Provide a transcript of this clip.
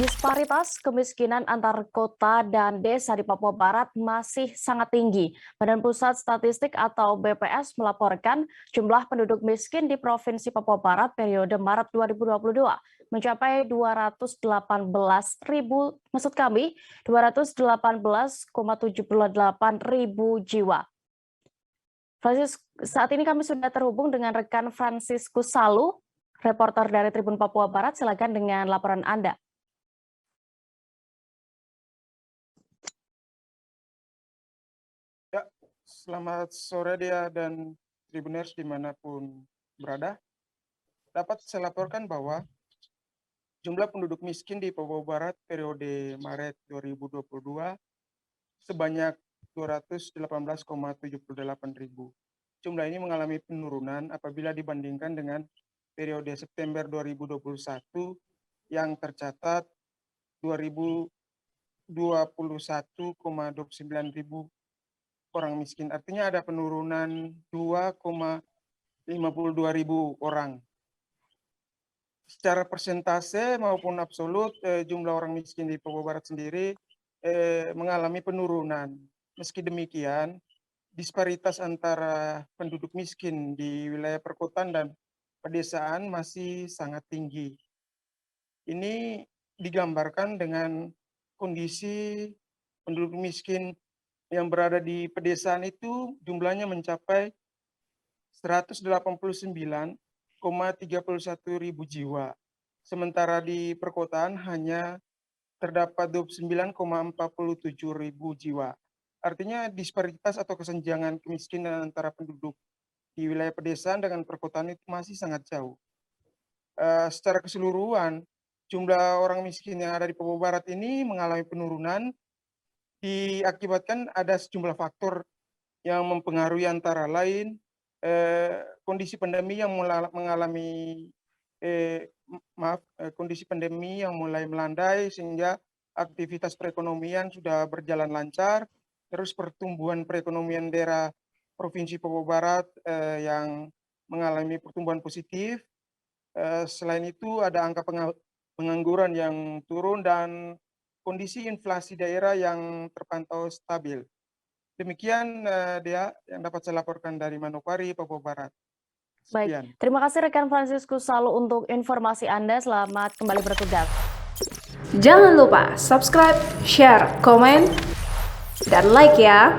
Disparitas kemiskinan antar kota dan desa di Papua Barat masih sangat tinggi. Badan Pusat Statistik atau BPS melaporkan jumlah penduduk miskin di Provinsi Papua Barat periode Maret 2022 mencapai 218,78 ribu jiwa. Saat ini kami sudah terhubung dengan rekan Franciscus Salu, reporter dari Tribun Papua Barat. Silakan dengan laporan Anda. Selamat sore Dea dan Tribuners dimanapun berada. Dapat saya laporkan bahwa jumlah penduduk miskin di Papua Barat periode Maret 2022 sebanyak 218,78 ribu. Jumlah ini mengalami penurunan apabila dibandingkan dengan periode September 2021 yang tercatat 2021,29 ribu orang miskin. Artinya ada penurunan 2,52 ribu orang. Secara persentase maupun absolut jumlah orang miskin di Papua Barat sendiri mengalami penurunan. Meski demikian, disparitas antara penduduk miskin di wilayah perkotaan dan pedesaan masih sangat tinggi. Ini digambarkan dengan kondisi penduduk miskin yang berada di pedesaan itu jumlahnya mencapai 189,31 ribu jiwa. Sementara di perkotaan hanya terdapat 29,47 ribu jiwa. Artinya disparitas atau kesenjangan kemiskinan antara penduduk di wilayah pedesaan dengan perkotaan itu masih sangat jauh. Secara keseluruhan, jumlah orang miskin yang ada di Papua Barat ini mengalami penurunan diakibatkan ada sejumlah faktor yang mempengaruhi, antara lain kondisi pandemi yang kondisi pandemi yang mulai melandai sehingga aktivitas perekonomian sudah berjalan lancar, terus pertumbuhan perekonomian daerah Provinsi Papua Barat yang mengalami pertumbuhan positif. Selain itu ada angka pengangguran yang turun dan kondisi inflasi daerah yang terpantau stabil. Demikian Dea yang dapat saya laporkan dari Manokwari, Papua Barat. Sekian. Baik, terima kasih rekan Franciscus Salu untuk informasi Anda. Selamat kembali bertugas. Jangan lupa subscribe, share, komen, dan like ya.